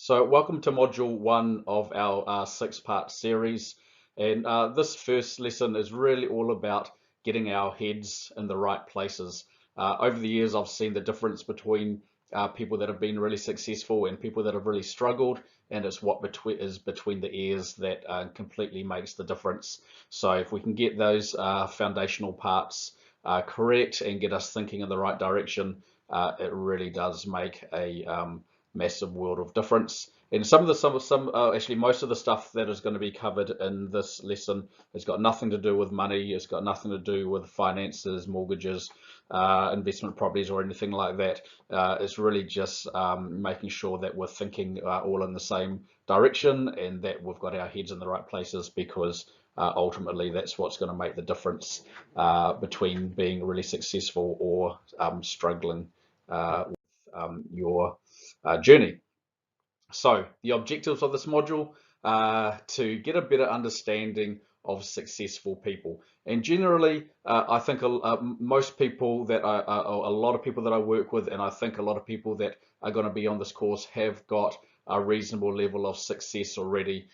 So, welcome to module one of our six-part series. And this first lesson is really all about getting our heads in the right places. Over the years, I've seen the difference between people that have been really successful and people that have really struggled, and it's what is between the ears that completely makes the difference. So, if we can get those foundational parts correct and get us thinking in the right direction, it really does make a massive world of difference. And actually most of the stuff that is going to be covered in this lesson has got nothing to do with money. It's got nothing to do with finances, mortgages, investment properties, or anything like that. It's really just making sure that we're thinking all in the same direction and that we've got our heads in the right places, because ultimately that's what's going to make the difference between being really successful or struggling your journey. So the objectives of this module are to get a better understanding of successful people. And generally, I think most people a lot of people that I work with, and I think a lot of people that are going to be on this course have got a reasonable level of success already,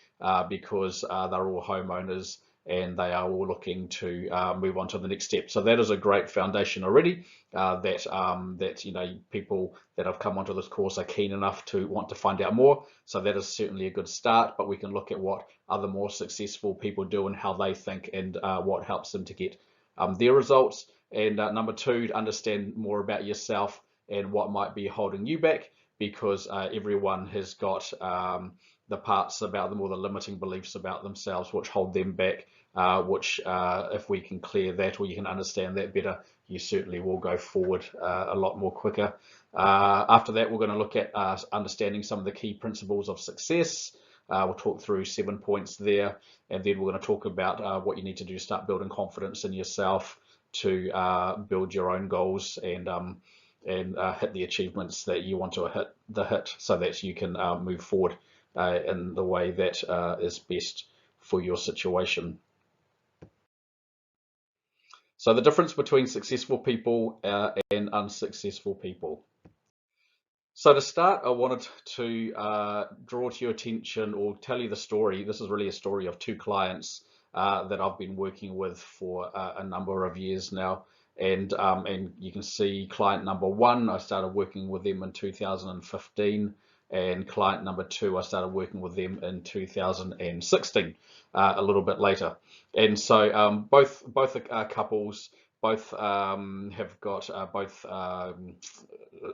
because they're all homeowners and they are all looking to move on to the next step. So that is a great foundation already. That people that have come onto this course are keen enough to want to find out more. So that is certainly a good start. But we can look at what other more successful people do and how they think, and what helps them to get their results. And number two, to understand more about yourself and what might be holding you back, because everyone has got the parts about them, or the limiting beliefs about themselves, which hold them back, which if we can clear that, or you can understand that better, you certainly will go forward a lot more quicker. After that, we're going to look at understanding some of the key principles of success. We'll talk through 7 points there, and then we're going to talk about what you need to do to start building confidence in yourself, to build your own goals and hit the achievements that you want to hit, so that you can move forward in the way that is best for your situation. So the difference between successful people and unsuccessful people. So to start, I wanted to draw to your attention, or tell you the story. This is really a story of two clients that I've been working with for a number of years now. And you can see client number one, I started working with them in 2015, and client number two, I started working with them in 2016, a little bit later. And so both couples, both have got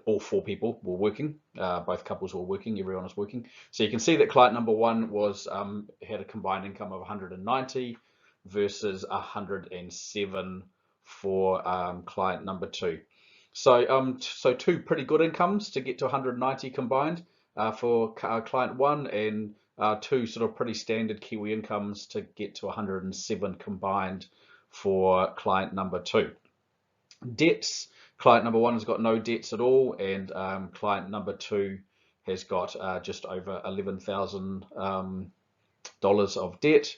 all four people were working. Both couples were working. Everyone was working. So you can see that client number one was had a combined income of 190 versus 107 for client number two. So two pretty good incomes to get to 190 combined for client one, and two sort of pretty standard Kiwi incomes to get to 107 combined for client number two. Debts, client number one has got no debts at all, and client number two has got just over $11,000 of debt.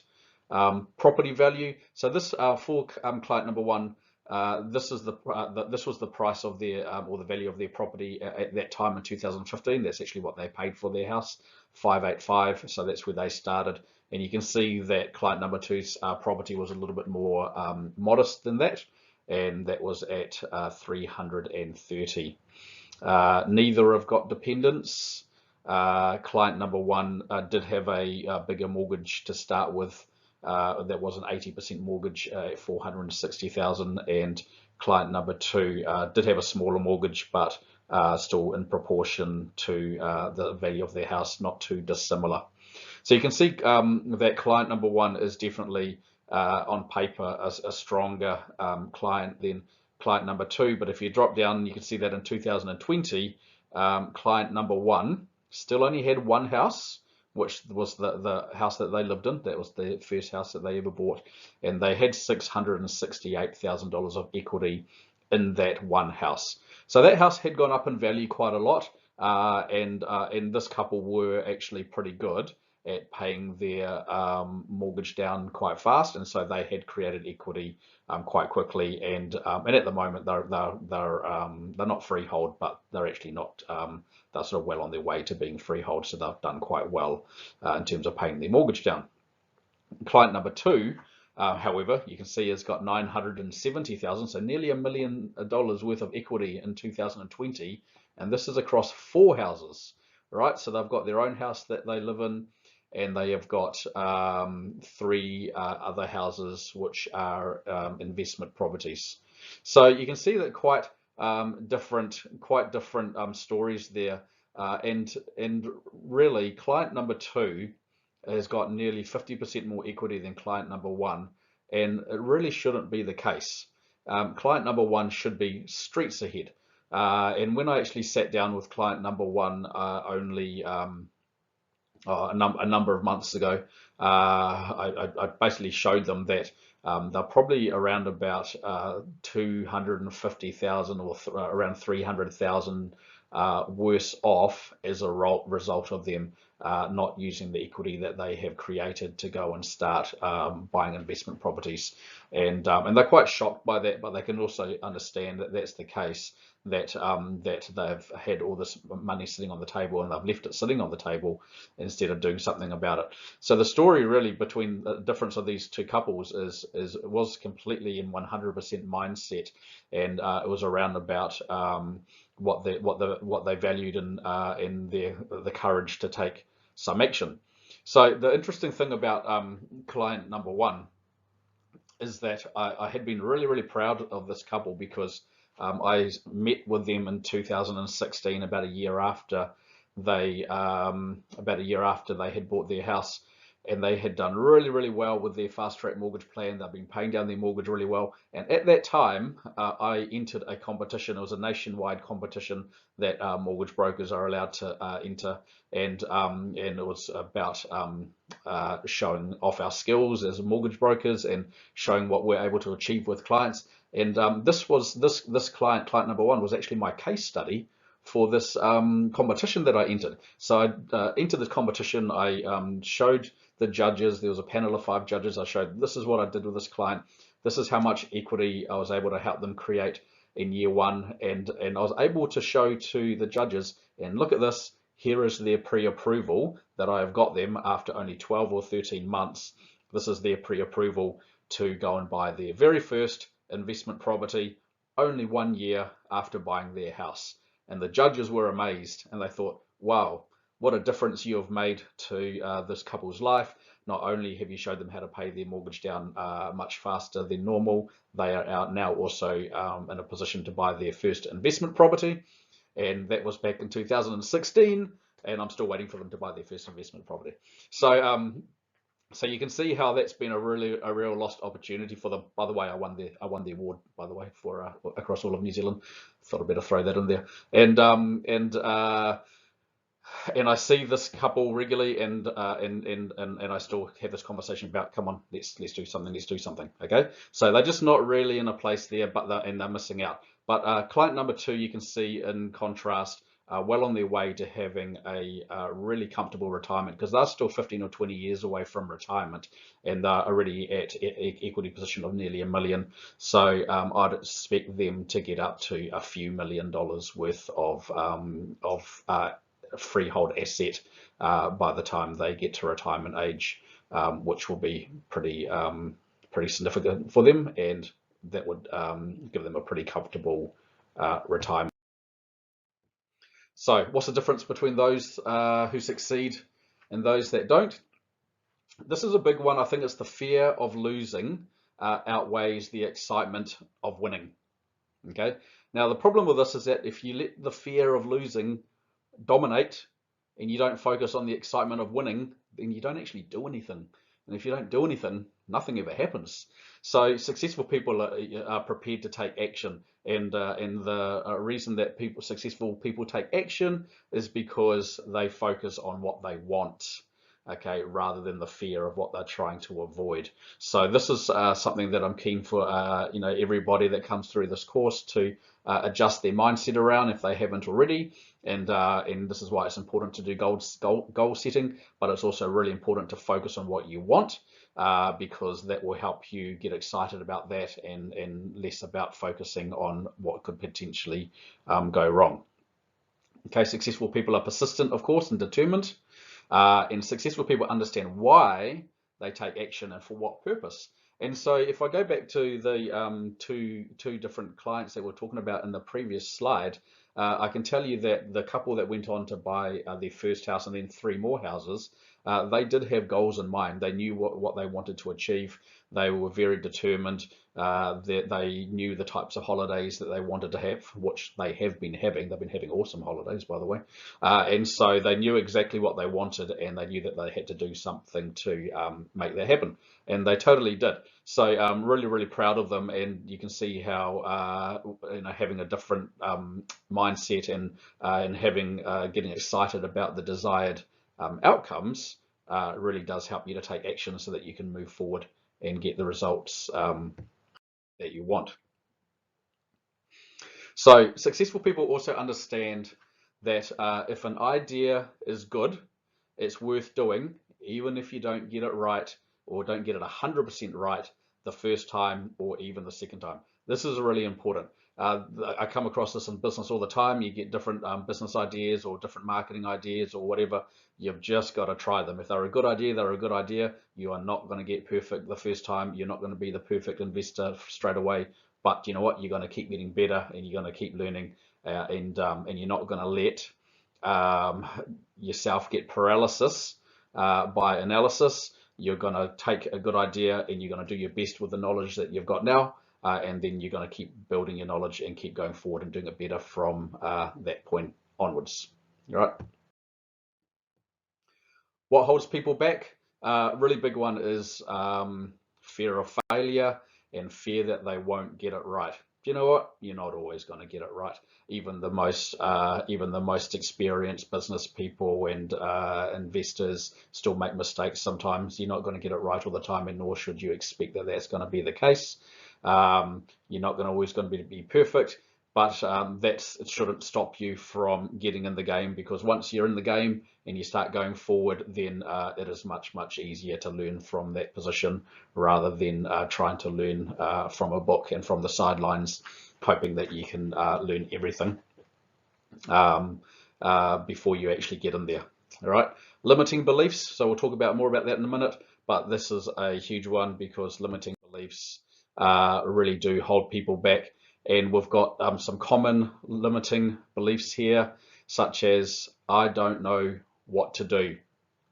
Property value. So this for client number one, this was the price of their or the value of their property at that time in 2015. That's actually what they paid for their house, 585. So that's where they started. And you can see that client number two's property was a little bit more modest than that, and that was at 330. Neither have got dependents. Client number one did have a bigger mortgage to start with. That was an 80% mortgage at 460,000, and client number two did have a smaller mortgage, but still in proportion to the value of their house, not too dissimilar. So you can see that client number one is definitely on paper a stronger client than client number two. But if you drop down, you can see that in 2020, client number one still only had one house, which was the house that they lived in. That was the first house that they ever bought, and they had $668,000 of equity in that one house. So that house had gone up in value quite a lot, and this couple were actually pretty good. at paying their mortgage down quite fast, and so they had created equity quite quickly. And at the moment they're not freehold, but they're actually not. They're sort of well on their way to being freehold, so they've done quite well in terms of paying their mortgage down. Client number two, however, you can see has got 970,000, so nearly $1 million worth of equity in 2020, and this is across 4 houses, right? So they've got their own house that they live in, and they have got 3 other houses which are investment properties. So you can see that quite different stories there, and really client number two has got nearly 50% more equity than client number one, and it really shouldn't be the case. Client number one should be streets ahead. And when I actually sat down with client number one only a number of months ago, I basically showed them that they're probably around about 250,000 or around 300,000 worse off as a result of them not using the equity that they have created to go and start buying investment properties. And they're quite shocked by that, but they can also understand that that's the case, that they've had all this money sitting on the table and they've left it sitting on the table instead of doing something about it. So the story really between the difference of these two couples is it was completely in 100% mindset, and it was around about what they valued in the courage to take some action. So the interesting thing about client number one is that I had been really proud of this couple, because I met with them in 2016, about a year after they had bought their house, and they had done really well with their fast track mortgage plan. They've been paying down their mortgage really well, and at that time I entered a competition. It was a nationwide competition that mortgage brokers are allowed to enter, and it was about showing off our skills as mortgage brokers and showing what we're able to achieve with clients. And this client number one was actually my case study for this competition that I entered. So I entered this competition. I showed the judges, there was a panel of 5 judges. I showed, this is what I did with this client. This is how much equity I was able to help them create in year one. And I was able to show to the judges, and look at this, here is their pre-approval that I have got them after only 12 or 13 months. This is their pre-approval to go and buy their very first investment property only 1 year after buying their house. And the judges were amazed, and they thought, wow, what a difference you have made to this couple's life. Not only have you showed them how to pay their mortgage down much faster than normal, they are now also in a position to buy their first investment property. And that was back in 2016, and I'm still waiting for them to buy their first investment property. So so you can see how that's been a real lost opportunity for them. By the way, I won the award, by the way, for across all of New Zealand. Thought I'd better throw that in there. And I see this couple regularly, and I still have this conversation about, come on, let's do something. Okay, so they're just not really in a place there, but they're missing out. But client number two, you can see in contrast, well on their way to having a really comfortable retirement, because they're still 15 or 20 years away from retirement, and they're already at equity position of nearly $1 million. So I'd expect them to get up to a few $1 million worth of freehold asset by the time they get to retirement age, which will be pretty significant for them, and that would give them a pretty comfortable retirement. So what's the difference between those who succeed and those that don't? This is a big one. I think it's the fear of losing outweighs the excitement of winning. Okay. Now the problem with this is that if you let the fear of losing dominate and you don't focus on the excitement of winning, then you don't actually do anything. And if you don't do anything, nothing ever happens. So successful people are prepared to take action, and the reason that successful people take action is because they focus on what they want. okay, rather than the fear of what they're trying to avoid. So this is something that I'm keen for everybody that comes through this course to adjust their mindset around if they haven't already. And this is why it's important to do goal setting, but it's also really important to focus on what you want, because that will help you get excited about that and less about focusing on what could potentially go wrong. Okay, successful people are persistent, of course, and determined. And successful people understand why they take action and for what purpose. And so if I go back to the two different clients that we're talking about in the previous slide, I can tell you that the couple that went on to buy their first house and then 3 more houses, they did have goals in mind. They knew what they wanted to achieve. They were very determined. They knew the types of holidays that they wanted to have, which they have been having. They've been having awesome holidays, by the way. And so they knew exactly what they wanted, and they knew that they had to do something to make that happen. And they totally did. So I'm really, really proud of them. And you can see how having a different mindset and getting excited about the desired outcomes really does help you to take action so that you can move forward and get the results that you want. So successful people also understand that if an idea is good, it's worth doing, even if you don't get it right or don't get it 100% right the first time or even the second time. This is really important. I come across this in business all the time. You get different business ideas or different marketing ideas or whatever. You've just got to try them. If they're a good idea, they're a good idea. You are not going to get perfect the first time. You're not going to be the perfect investor straight away. But you know what? You're going to keep getting better, and you're going to keep learning, and you're not going to let yourself get paralysis by analysis. You're going to take a good idea and you're going to do your best with the knowledge that you've got now, and then you're going to keep building your knowledge and keep going forward and doing it better from that point onwards. All right. What holds people back? Really big one is fear of failure and fear that they won't get it right. Do you know what? You're not always going to get it right. Even the most experienced business people and investors still make mistakes sometimes. You're not going to get it right all the time, and nor should you expect that that's going to be the case. You're not always going to be perfect, but it shouldn't stop you from getting in the game, because once you're in the game and you start going forward, then it is much, much easier to learn from that position rather than trying to learn from a book and from the sidelines, hoping that you can learn everything before you actually get in there. All right, limiting beliefs. So we'll talk about more about that in a minute, but this is a huge one because limiting beliefs really do hold people back. And we've got some common limiting beliefs here, such as, I don't know what to do.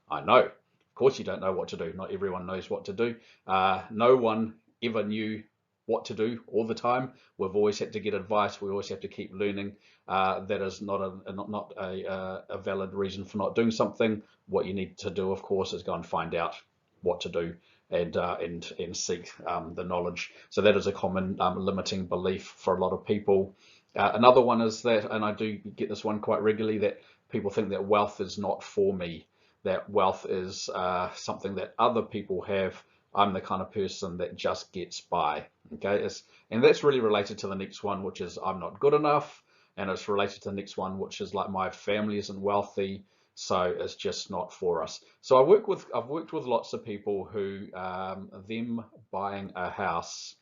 I know. Of course you don't know what to do. Not everyone knows what to do. No one ever knew what to do all the time. We've always had to get advice. We always have to keep learning. That is not a valid reason for not doing something. What you need to do, of course, is go and find out what to do and seek the knowledge. So that is a common limiting belief for a lot of people. Another one is that, and I do get this one quite regularly, that people think that wealth is not for me, that wealth is something that other people have. I'm the kind of person that just gets by. Okay, and that's really related to the next one, which is I'm not good enough, and it's related to the next one, which is like my family isn't wealthy, so it's just not for us. So I've worked with lots of people who them buying a house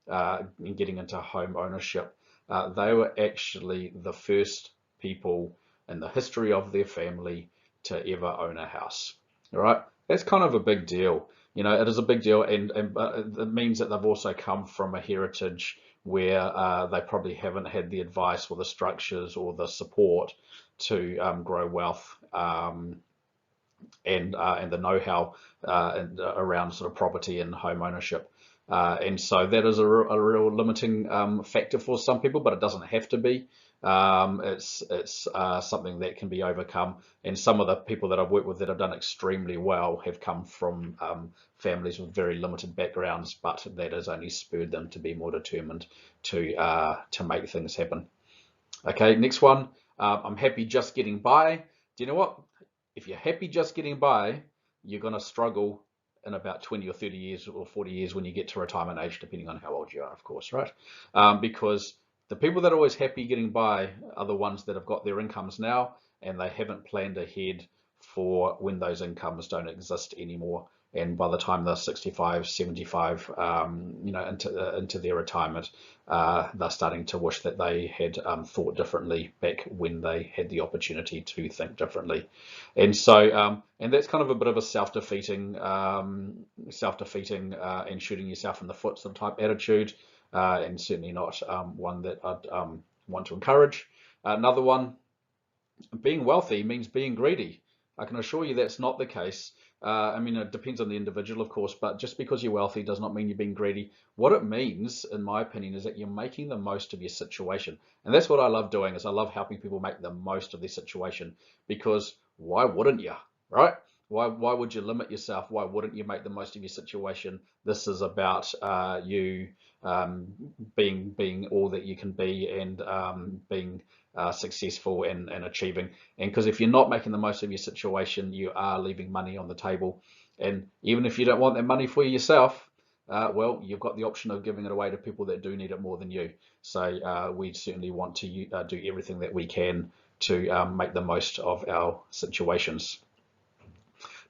and getting into home ownership, they were actually the first people in the history of their family to ever own a house. All right, that's kind of a big deal. You know, it is a big deal, and it means that they've also come from a heritage where they probably haven't had the advice or the structures or the support to grow wealth and the know-how around sort of property and home ownership. And so that is a real limiting factor for some people, but it doesn't have to be. It's something that can be overcome. And some of the people that I've worked with that have done extremely well have come from families with very limited backgrounds, but that has only spurred them to be more determined to make things happen. Okay, next one. I'm happy just getting by. Do you know what? If you're happy just getting by, you're going to struggle in about 20 or 30 years or 40 years when you get to retirement age, depending on how old you are, of course, right? Because the people that are always happy getting by are the ones that have got their incomes now and they haven't planned ahead for when those incomes don't exist anymore. And by the time they're 65, 75, into their retirement, they're starting to wish that they had thought differently back when they had the opportunity to think differently. And so, and that's kind of a bit of a self-defeating and shooting yourself in the foot sort of type attitude, and certainly not one that I'd want to encourage. Another one, being wealthy means being greedy. I can assure you that's not the case. I mean, it depends on the individual, of course, but just because you're wealthy does not mean you're being greedy. What it means, in my opinion, is that you're making the most of your situation. And that's what I love doing, is I love helping people make the most of their situation, because why wouldn't you, right? Why would you limit yourself? Why wouldn't you make the most of your situation? This is about you being all that you can be, and being successful and achieving. And because if you're not making the most of your situation, you are leaving money on the table. And even if you don't want that money for yourself, well, you've got the option of giving it away to people that do need it more than you. So we certainly want to do everything that we can to make the most of our situations.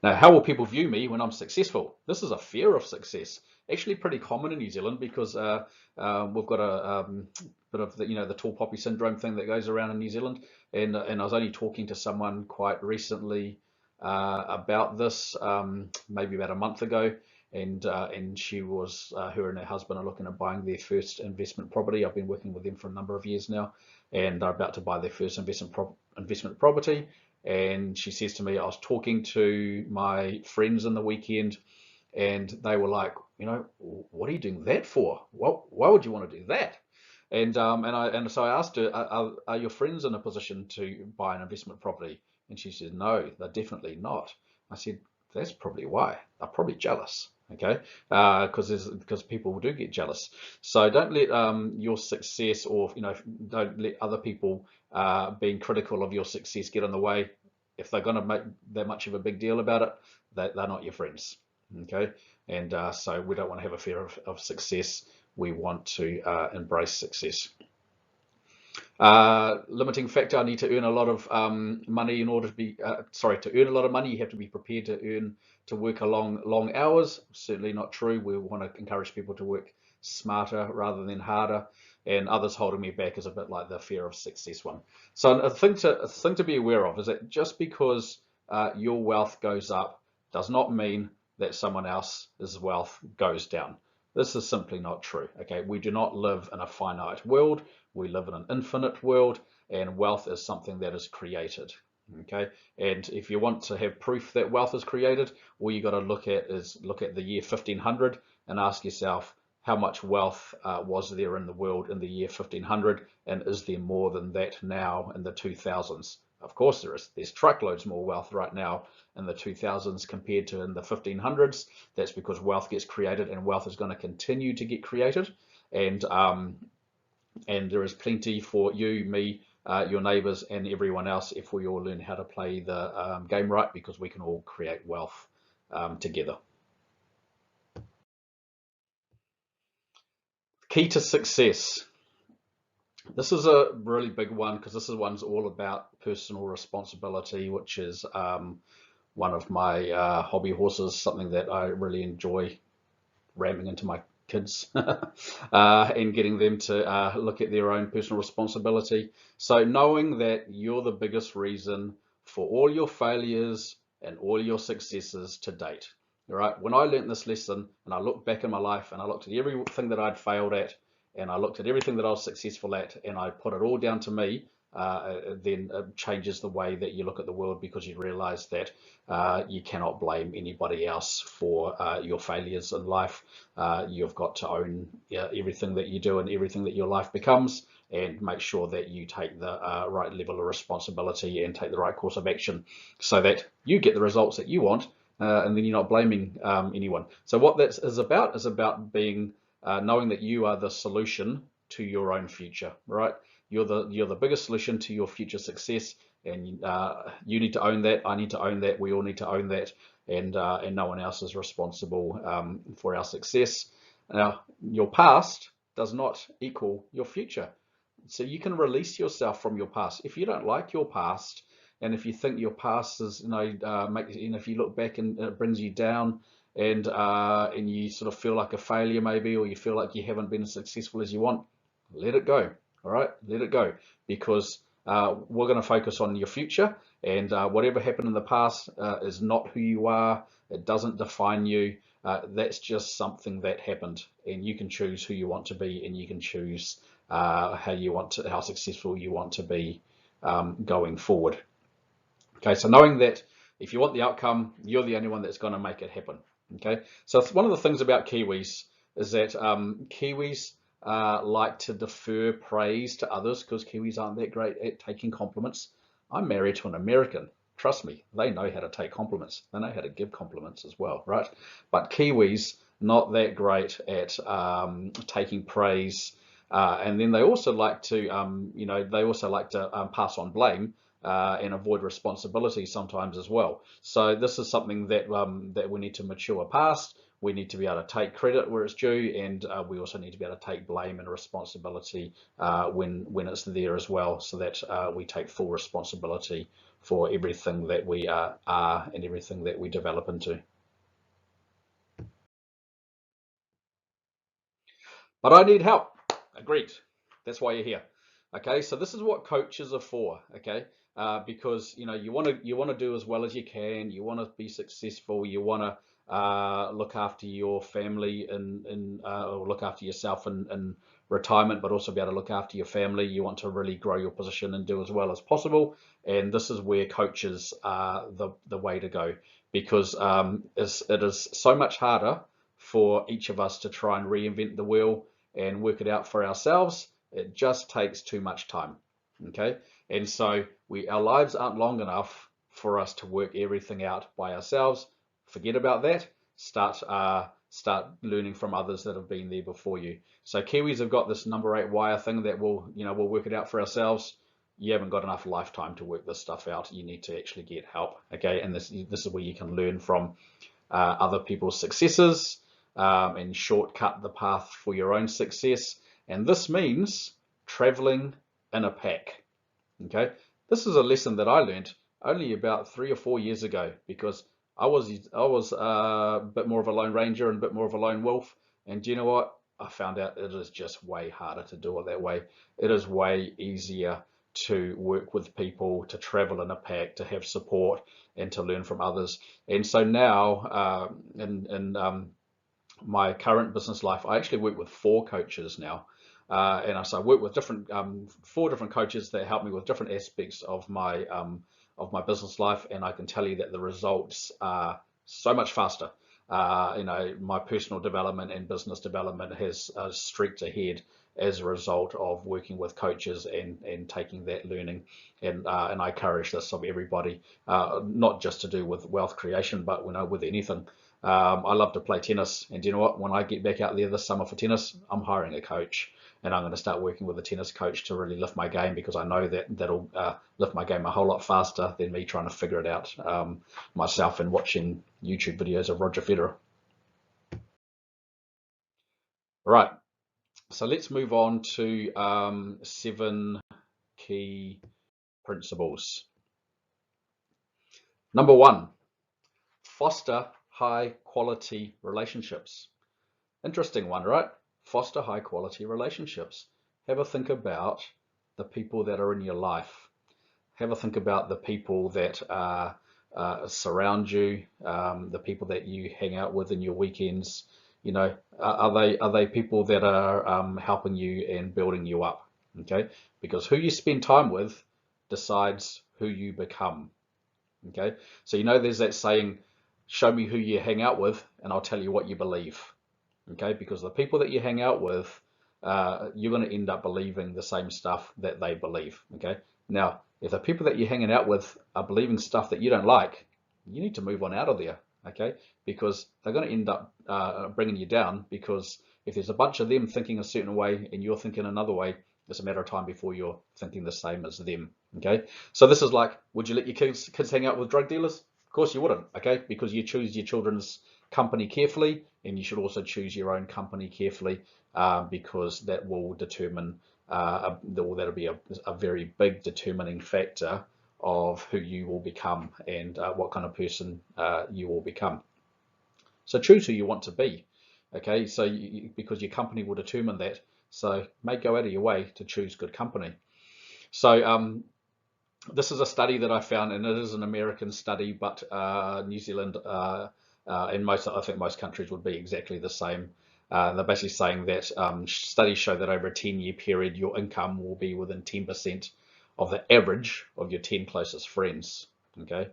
Now, how will people view me when I'm successful? This is a fear of success. Actually, pretty common in New Zealand, because we've got a bit of the tall poppy syndrome thing that goes around in New Zealand. And I was only talking to someone quite recently about this, maybe about a month ago, and she was her and her husband are looking at buying their first investment property. I've been working with them for a number of years now, and they're about to buy their first investment property. And she says to me, I was talking to my friends in the weekend, and they were like, what are you doing that for? Why would you want to do that? And so I asked her, are your friends in a position to buy an investment property? And she said, no, they're definitely not. I said, that's probably why. They're probably jealous. Okay, because people do get jealous. So don't let your success, or don't let other people being critical of your success get in the way. If they're going to make that much of a big deal about it, they're not your friends. Okay, and so we don't want to have a fear of success. We want to embrace success. Limiting factor: I need to earn a lot of money in order to be to earn a lot of money. You have to be prepared to work long hours. Certainly not true. We want to encourage people to work smarter rather than harder. And others holding me back is a bit like the fear of success one. So a thing to be aware of is that just because your wealth goes up does not mean that someone else's wealth goes down. This is simply not true. Okay, we do not live in a finite world. We live in an infinite world, and wealth is something that is created. Okay, and if you want to have proof that wealth is created, all you got to look at the year 1500 and ask yourself, how much wealth was there in the world in the year 1500, and is there more than that now in the 2000s? Of course there is. There's truckloads more wealth right now in the 2000s compared to in the 1500s. That's because wealth gets created, and wealth is going to continue to get created. And there is plenty for you, me, your neighbors, and everyone else if we all learn how to play the game right, because we can all create wealth together. Key to success. This is a really big one, because this one's all about personal responsibility, which is one of my hobby horses, something that I really enjoy ramming into my kids and getting them to look at their own personal responsibility. So knowing that you're the biggest reason for all your failures and all your successes to date. All right. When I learned this lesson and I looked back in my life and I looked at everything that I'd failed at, and I looked at everything that I was successful at, and I put it all down to me, then it changes the way that you look at the world, because you realize that you cannot blame anybody else for your failures in life. You've got to own everything that you do and everything that your life becomes, and make sure that you take the right level of responsibility and take the right course of action, so that you get the results that you want, and then you're not blaming anyone. So what that is about being knowing that you are the solution to your own future, right? You're the biggest solution to your future success, and you need to own that. I need to own that. We all need to own that, and no one else is responsible for our success. Now, your past does not equal your future, so you can release yourself from your past. If you don't like your past, and if you think your past is, if you look back and it brings you down, and you sort of feel like a failure maybe, or you feel like you haven't been as successful as you want, let it go. All right, let it go, because we're going to focus on your future, and whatever happened in the past is not who you are. It doesn't define you. That's just something that happened, and you can choose who you want to be, and you can choose how successful you want to be going forward. Okay, so knowing that if you want the outcome, you're the only one that's going to make it happen. Okay, so one of the things about Kiwis is that Kiwis like to defer praise to others, because Kiwis aren't that great at taking compliments. I'm married to an American. Trust me, they know how to take compliments. They know how to give compliments as well, right? But Kiwis, not that great at taking praise. And then they also like to, pass on blame and avoid responsibility sometimes as well. So this is something that that we need to mature past. We need to be able to take credit where it's due, and we also need to be able to take blame and responsibility when it's there as well, so that we take full responsibility for everything that we are and everything that we develop into. But I need help. Agreed. That's why you're here. Okay, so this is what coaches are for. Okay, because you want to do as well as you can. You want to be successful. You want to look after your family or look after yourself in retirement, but also be able to look after your family. You want to really grow your position and do as well as possible. And this is where coaches are the way to go, because it is so much harder for each of us to try and reinvent the wheel and work it out for ourselves. It just takes too much time. Okay, and so our lives aren't long enough for us to work everything out by ourselves. Forget about that. Start learning from others that have been there before you. So Kiwis have got this number 8 wire thing that we'll work it out for ourselves. You haven't got enough lifetime to work this stuff out. You need to actually get help. Okay, and this is where you can learn from other people's successes, and shortcut the path for your own success. And this means traveling in a pack. Okay, this is a lesson that I learned only about 3 or 4 years ago, because I was a bit more of a lone ranger and a bit more of a lone wolf. And do you know what? I found out it is just way harder to do it that way. It is way easier to work with people, to travel in a pack, to have support, and to learn from others. And so now, in my current business life, I actually work with 4 coaches now. So I work with 4 different coaches that help me with different aspects of my business life, and I can tell you that the results are so much faster. My personal development and business development has streaked ahead as a result of working with coaches and taking that learning. And I encourage this of everybody, not just to do with wealth creation, but with anything. I love to play tennis, and do you know what? When I get back out there this summer for tennis, I'm hiring a coach, and I'm going to start working with a tennis coach to really lift my game, because I know that'll lift my game a whole lot faster than me trying to figure it out myself and watching YouTube videos of Roger Federer. Right, so let's move on to 7 key principles. Number 1, foster high quality relationships. Interesting one, right? Foster high quality relationships. Have a think about the people that are in your life. Have a think about the people that surround you, the people that you hang out with in your weekends. Are they people that are helping you and building you up? Okay, because who you spend time with decides who you become. Okay, so there's that saying, show me who you hang out with and I'll tell you what you believe. Okay, because the people that you hang out with, you're going to end up believing the same stuff that they believe. Okay, now if the people that you're hanging out with are believing stuff that you don't like, you need to move on out of there. Okay, because they're going to end up bringing you down, because if there's a bunch of them thinking a certain way and you're thinking another way, it's a matter of time before you're thinking the same as them. Okay, so this is like, would you let your kids hang out with drug dealers? Of course you wouldn't. Okay, because you choose your children's company carefully, and you should also choose your own company carefully, because that will determine, that'll be a very big determining factor of who you will become and what kind of person you will become. So choose who you want to be. Okay, so because your company will determine that. So go out of your way to choose good company. So this is a study that I found, and it is an American study, but New Zealand and I think most countries would be exactly the same. They're basically saying that studies show that over a 10-year period, your income will be within 10% of the average of your 10 closest friends. Okay,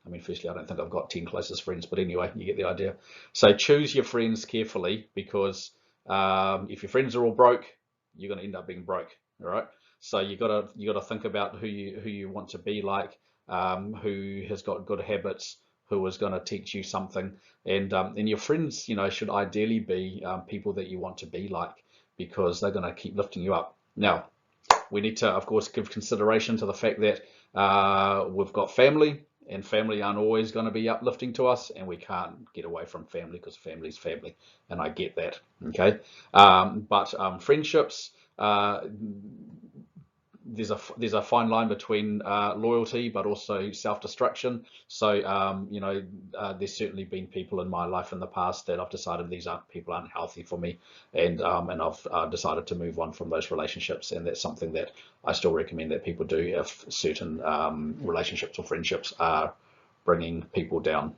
I mean, firstly, I don't think I've got 10 closest friends, but anyway, you get the idea. So choose your friends carefully, because if your friends are all broke, you're going to end up being broke. All right. So you gotta think about who you want to be like, who has got good habits, who is going to teach you something, and your friends, should ideally be people that you want to be like, because they're going to keep lifting you up. Now, we need to, of course, give consideration to the fact that we've got family, and family aren't always going to be uplifting to us, and we can't get away from family because family's family, and I get that. Okay, but friendships. There's a fine line between loyalty but also self-destruction. So there's certainly been people in my life in the past that I've decided these people aren't healthy for me, and I've decided to move on from those relationships, and that's something that I still recommend that people do if certain relationships or friendships are bringing people down.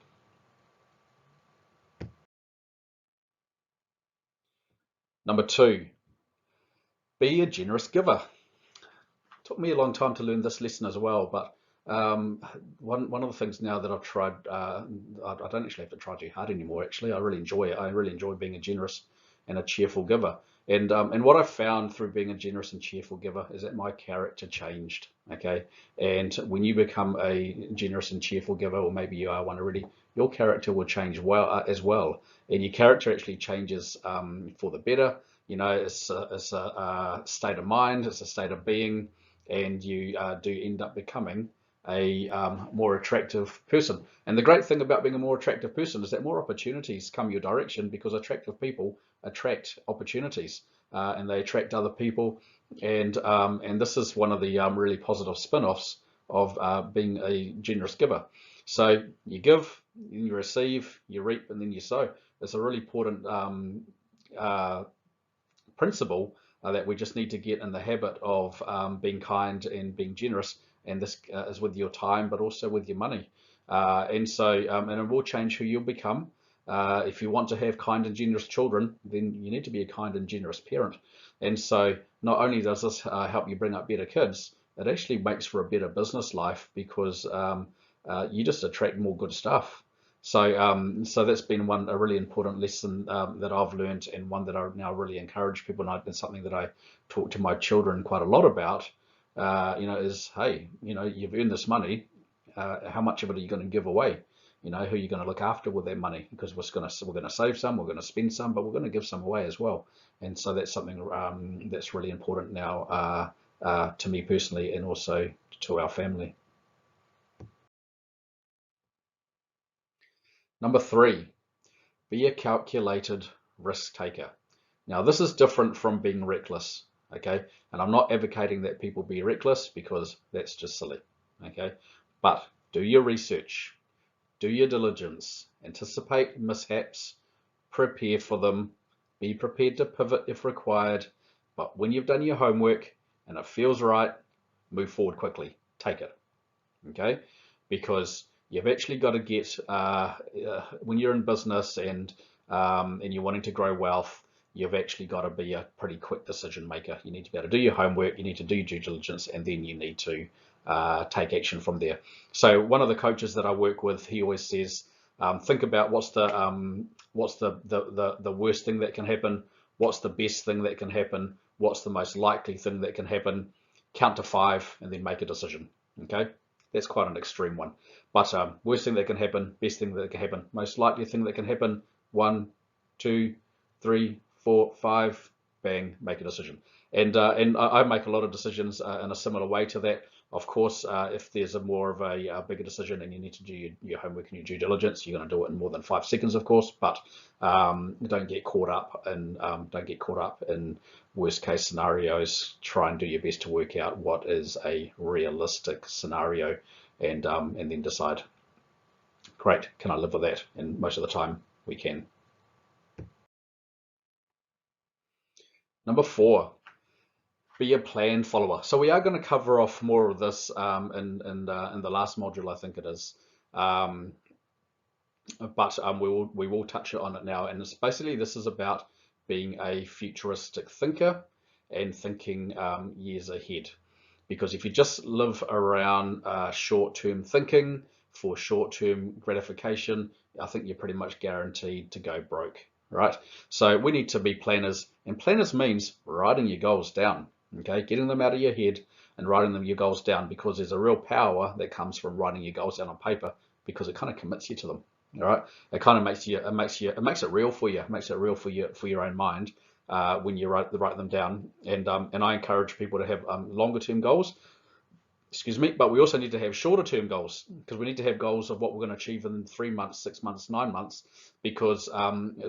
Number two, be a generous giver. Took me a long time to learn this lesson as well, but one of the things now that I've tried, I don't actually have to try too hard anymore. Actually, I really enjoy it. I really enjoy being a generous and a cheerful giver. And what I've found through being a generous and cheerful giver is that my character changed. Okay, and when you become a generous and cheerful giver, or maybe you are one already, your character will change as well, and your character actually changes for the better. It's a state of mind, it's a state of being, and you do end up becoming a more attractive person. And the great thing about being a more attractive person is that more opportunities come your direction, because attractive people attract opportunities, and they attract other people. And this is one of the really positive spin-offs of being a generous giver. So you give, then you receive, you reap, and then you sow. It's a really important uh, principle that we just need to get in the habit of being kind and being generous. And this is with your time, but also with your money. And it will change who you'll become. If you want to have kind and generous children, then you need to be a kind and generous parent. And so not only does this help you bring up better kids, it actually makes for a better business life, because you just attract more good stuff. So that's been a really important lesson that I've learned, and one that I now really encourage people, and it's something that I talk to my children quite a lot about. Is, hey, you've earned this money. How much of it are you going to give away? Who are you going to look after with that money? Because we're going to save some, we're going to spend some, but we're going to give some away as well. And so that's something that's really important now to me personally, and also to our family. Number three, be a calculated risk taker. Now, this is different from being reckless, okay? And I'm not advocating that people be reckless, because that's just silly, okay? But do your research, do your diligence, anticipate mishaps, prepare for them, be prepared to pivot if required. But when you've done your homework and it feels right, move forward quickly. Take it, okay? Because you've actually got to get when you're in business and you're wanting to grow wealth, you've actually got to be a pretty quick decision maker. You need to be able to do your homework, you need to do your due diligence, and then you need to take action from there. So one of the coaches that I work with, he always says, think about what's the worst thing that can happen, what's the best thing that can happen, what's the most likely thing that can happen, count to 5, and then make a decision. Okay, that's quite an extreme one. But worst thing that can happen, best thing that can happen, most likely thing that can happen, 1, 2, 3, 4, 5, bang, make a decision. And I make a lot of decisions in a similar way to that. Of course, if there's a more of a bigger decision and you need to do your homework and your due diligence, you're going to do it in more than 5 seconds, of course. But don't get caught up in worst case scenarios. Try and do your best to work out what is a realistic scenario, and then decide, great, can I live with that? And most of the time we can. Number 4, be a plan follower. So we are going to cover off more of this in the last module, I think it is. But we will touch on it now. And it's basically, this is about being a futuristic thinker and thinking years ahead. Because if you just live around short-term thinking for short-term gratification, I think you're pretty much guaranteed to go broke, right? So we need to be planners, and planners means writing your goals down, okay? Getting them out of your head and writing your goals down, because there's a real power that comes from writing your goals down on paper, because it kind of commits you to them, all right? It kind of makes it real for you, makes it real for your own mind. When you write them down, and I encourage people to have longer term goals, excuse me, but we also need to have shorter term goals, because we need to have goals of what we're going to achieve in 3 months, 6 months, 9 months, because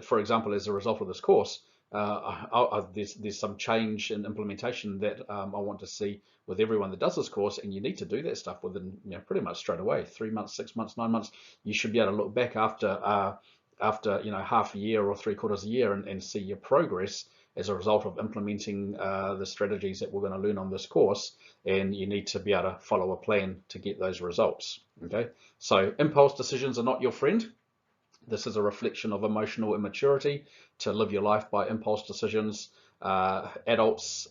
for example, as a result of this course, there's some change in implementation that I want to see with everyone that does this course, and you need to do that stuff within, pretty much straight away. 3 months, 6 months, 9 months, you should be able to look back after half a year or 3/4 a year and see your progress as a result of implementing the strategies that we're going to learn on this course. And you need to be able to follow a plan to get those results. Okay, so impulse decisions are not your friend. This is a reflection of emotional immaturity to live your life by impulse decisions. Adults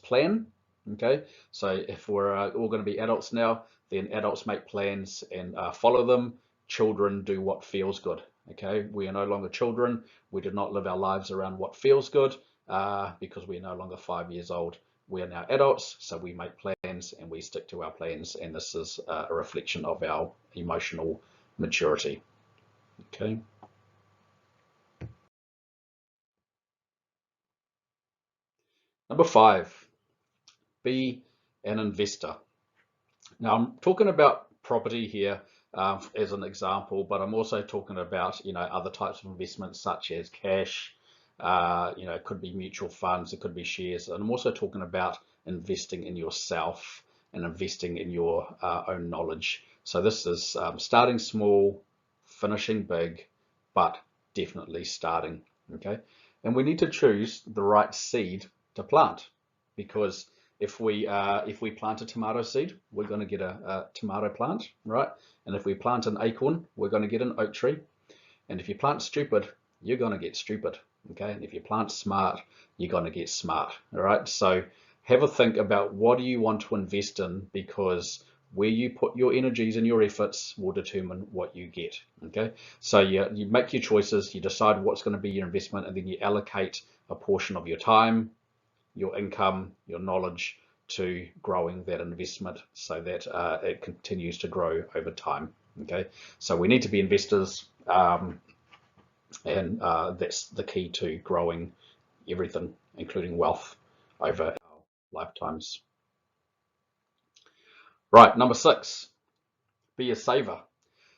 plan. Okay, so if we're all going to be adults now, then adults make plans and follow them. Children do what feels good. Okay, we are no longer children. We do not live our lives around what feels good, because we are no longer 5 years old. We are now adults, so we make plans and we stick to our plans, and this is a reflection of our emotional maturity. Okay. Number 5, be an investor. Now I'm talking about property here as an example, but I'm also talking about other types of investments such as cash. It could be mutual funds, it could be shares, and I'm also talking about investing in yourself and investing in your own knowledge. So this is starting small, finishing big, but definitely starting. Okay, and we need to choose the right seed to plant, because if we plant a tomato seed, we're going to get a tomato plant, right? And if we plant an acorn, we're going to get an oak tree. And if you plant stupid, you're going to get stupid. Okay, and if you plant smart, you're going to get smart. All right, so have a think about what do you want to invest in, because where you put your energies and your efforts will determine what you get. Okay, so you make your choices, you decide what's going to be your investment, and then you allocate a portion of your time, your income, your knowledge to growing that investment, so that it continues to grow over time. Okay, so we need to be investors, and that's the key to growing everything, including wealth, over our lifetimes. Right, number 6, be a saver.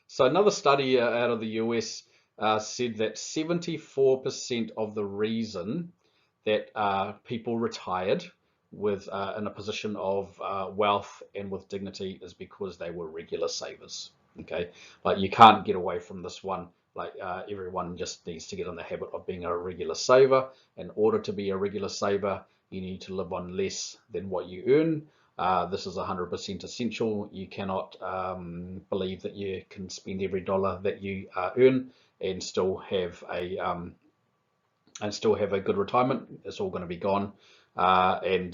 So another study out of the US said that 74% of the reason that people retired with in a position of wealth and with dignity is because they were regular savers. Okay, like you can't get away from this one. Like everyone just needs to get in the habit of being a regular saver. In order to be a regular saver, you need to live on less than what you earn. This is 100% essential. You cannot believe that you can spend every dollar that you earn and still have a good retirement. It's all going to be gone, and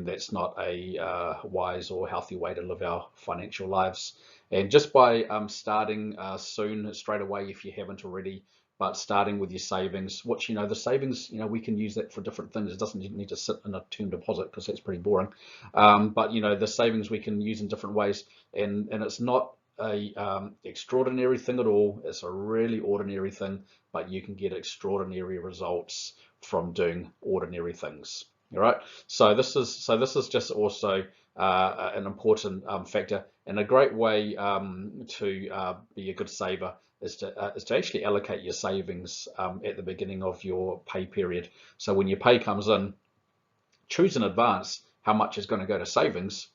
that's not a wise or healthy way to live our financial lives. And just by starting soon, straight away, if you haven't already, but starting with your savings, which the savings, we can use that for different things. It doesn't need to sit in a term deposit, because that's pretty boring. But the savings we can use in different ways, and it's not a extraordinary thing at all. It's a really ordinary thing, but you can get extraordinary results from doing ordinary things. All right. So this is just also an important factor, and a great way to be a good saver is to actually allocate your savings at the beginning of your pay period. So when your pay comes in, choose in advance how much is going to go to savings,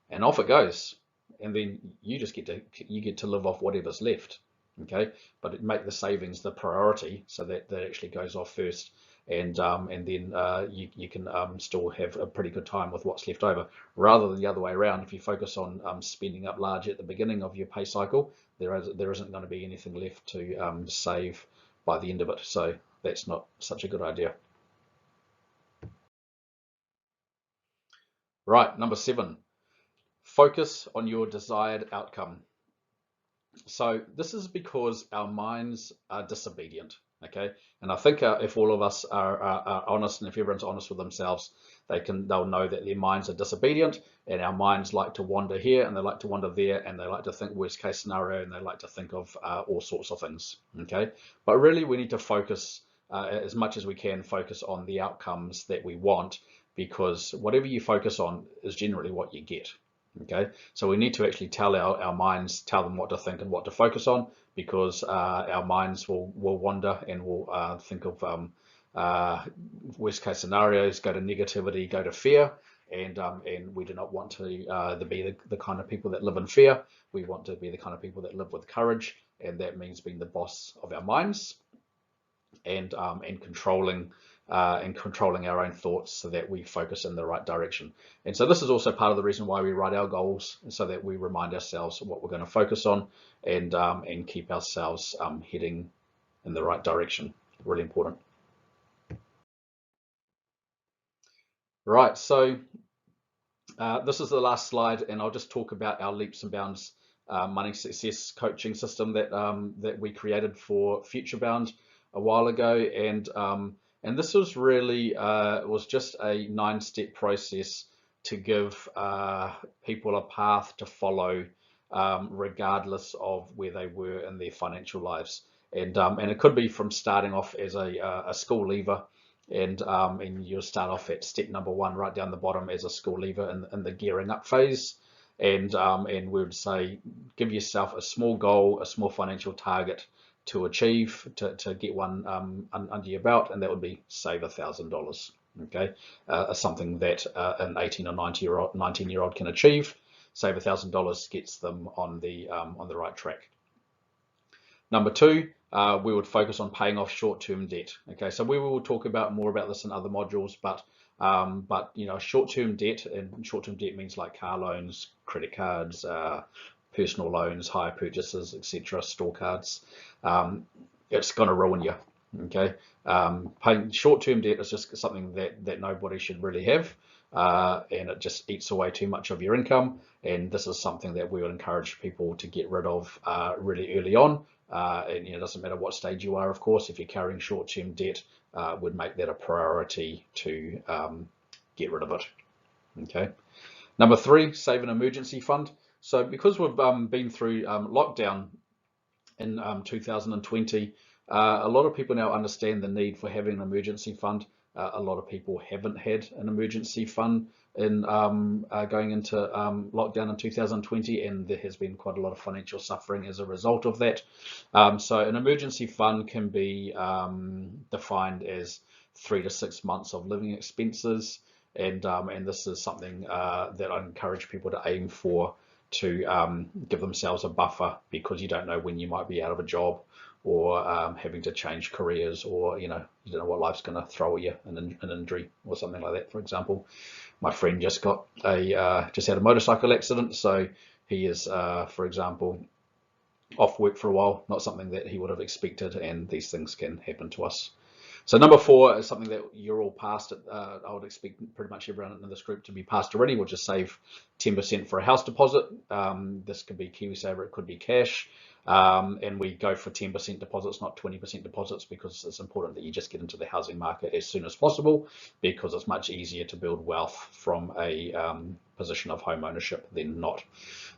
and off it goes. And then you just get to live off whatever's left. Okay, but make the savings the priority, so that actually goes off first, and then you can still have a pretty good time with what's left over, rather than the other way around. If you focus on spending up large at the beginning of your pay cycle, there isn't going to be anything left to save by the end of it. So that's not such a good idea. Right, number 7, focus on your desired outcome. So this is because our minds are disobedient, okay? And I think if all of us are honest, and if everyone's honest with themselves, they'll know that their minds are disobedient, and our minds like to wander here, and they like to wander there, and they like to think worst case scenario, and they like to think of all sorts of things, okay? But really, we need to focus as much as we can, focus on the outcomes that we want, because whatever you focus on is generally what you get. Okay, so we need to actually tell our minds, tell them what to think and what to focus on, because our minds will wander and will think of worst case scenarios, go to negativity, go to fear, and we do not want to be the kind of people that live in fear. We want to be the kind of people that live with courage, and that means being the boss of our minds, and controlling our own thoughts, so that we focus in the right direction. And so this is also part of the reason why we write our goals, so that we remind ourselves what we're going to focus on, and keep ourselves heading in the right direction. Really important. Right, so this is the last slide, and I'll just talk about our Leaps and Bounds money success coaching system that we created for FutureBound a while ago, and this was really was just a 9-step process to give people a path to follow, regardless of where they were in their financial lives. And it could be from starting off as a school leaver, and you'll start off at step number 1 right down the bottom as a school leaver in the gearing up phase. And we would say, give yourself a small goal, a small financial target to achieve, to get one under your belt, and that would be save $1,000. Okay, something that an 18 or 19-year-old can achieve. Save $1,000 gets them on the right track. Number 2, we would focus on paying off short-term debt. Okay, so we will talk about more about this in other modules, but you know, short-term debt, and short-term debt means like car loans, credit cards, personal loans, hire purchases, etc., store cards. It's going to ruin you. Okay, paying short-term debt is just something that nobody should really have, and it just eats away too much of your income. And this is something that we would encourage people to get rid of really early on. And it doesn't matter what stage you are, of course. If you're carrying short-term debt, would make that a priority to get rid of it. Okay. Number 3, save an emergency fund. So because we've been through lockdown in 2020, a lot of people now understand the need for having an emergency fund. A lot of people haven't had an emergency fund in going into lockdown in 2020, and there has been quite a lot of financial suffering as a result of that. So an emergency fund can be defined as 3 to 6 months of living expenses, and this is something that I encourage people to aim for, to give themselves a buffer, because you don't know when you might be out of a job, or having to change careers, or you don't know what life's going to throw at you, an injury or something like that. For example, my friend just had a motorcycle accident, so he is, for example, off work for a while. Not something that he would have expected, and these things can happen to us. So number 4 is something that you're all past. I would expect pretty much everyone in this group to be past already. We'll just save 10% for a house deposit. This could be KiwiSaver, it could be cash. And we go for 10% deposits, not 20% deposits, because it's important that you just get into the housing market as soon as possible, because it's much easier to build wealth from a position of home ownership than not.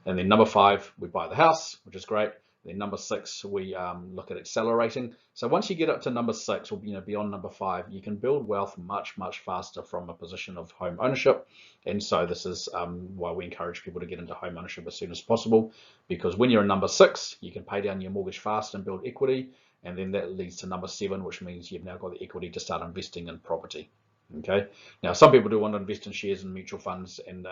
And then number 5, we buy the house, which is great. Then number 6, we look at accelerating. So once you get up to number 6, or beyond number 5, you can build wealth much faster from a position of home ownership. And so this is why we encourage people to get into home ownership as soon as possible, because when you're in number 6, you can pay down your mortgage fast and build equity, and then that leads to number 7, which means you've now got the equity to start investing in property. Okay. Now, some people do want to invest in shares and mutual funds and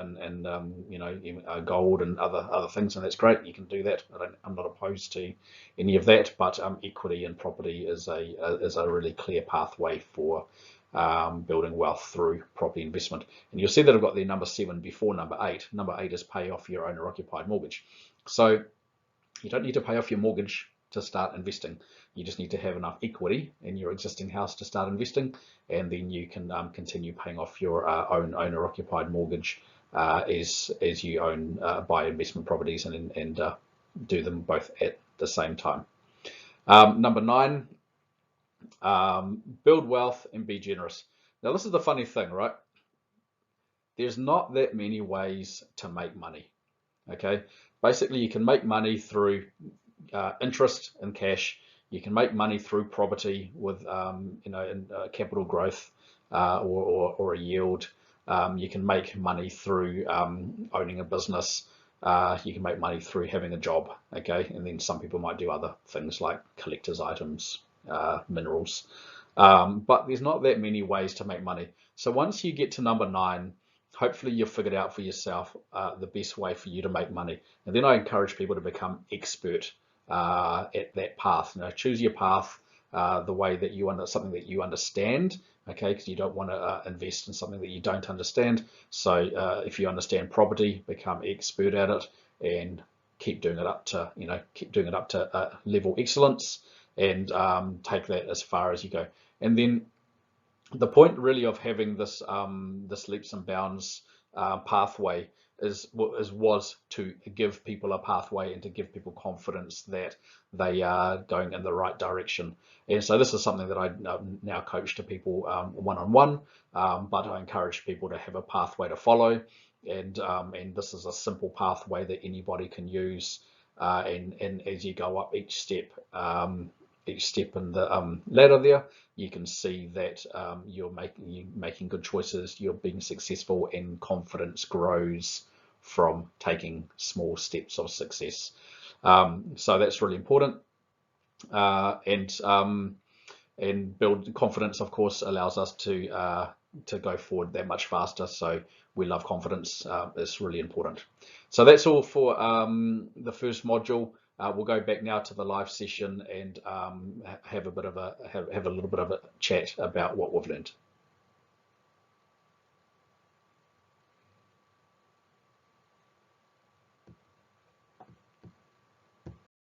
gold and other things, and that's great. You can do that. I'm not opposed to any of that, but equity and property is a really clear pathway for building wealth through property investment. And you'll see that I've got the number 7 before number 8. Number 8 is pay off your owner-occupied mortgage. So you don't need to pay off your mortgage to start investing. You just need to have enough equity in your existing house to start investing, and then you can continue paying off your own owner-occupied mortgage as you buy investment properties and do them both at the same time. Number 9, build wealth and be generous. Now, this is the funny thing, right? There's not that many ways to make money. Okay, basically you can make money through interest and cash. You can make money through property with capital growth or a yield. You can make money through owning a business. You can make money through having a job. Okay, and then some people might do other things like collector's items, minerals. But there's not that many ways to make money. So once you get to number 9, hopefully you've figured out for yourself the best way for you to make money. And then I encourage people to become expert at that path. Choose your path the way that you want, something that you understand, okay, because you don't want to invest in something that you don't understand. So if you understand property, become expert at it and keep doing it up to level excellence, and take that as far as you go. And then the point really of having this leaps and bounds pathway was to give people a pathway and to give people confidence that they are going in the right direction. And so this is something that I now coach to people one-on-one, but I encourage people to have a pathway to follow, and this is a simple pathway that anybody can use, and as you go up each step in the ladder there, you can see that you're making good choices, you're being successful, and confidence grows from taking small steps of success. So that's really important. And build confidence, of course, allows us to go forward that much faster. So we love confidence. It's really important. So that's all for the first module. We'll go back now to the live session and have a little bit of a chat about what we've learned.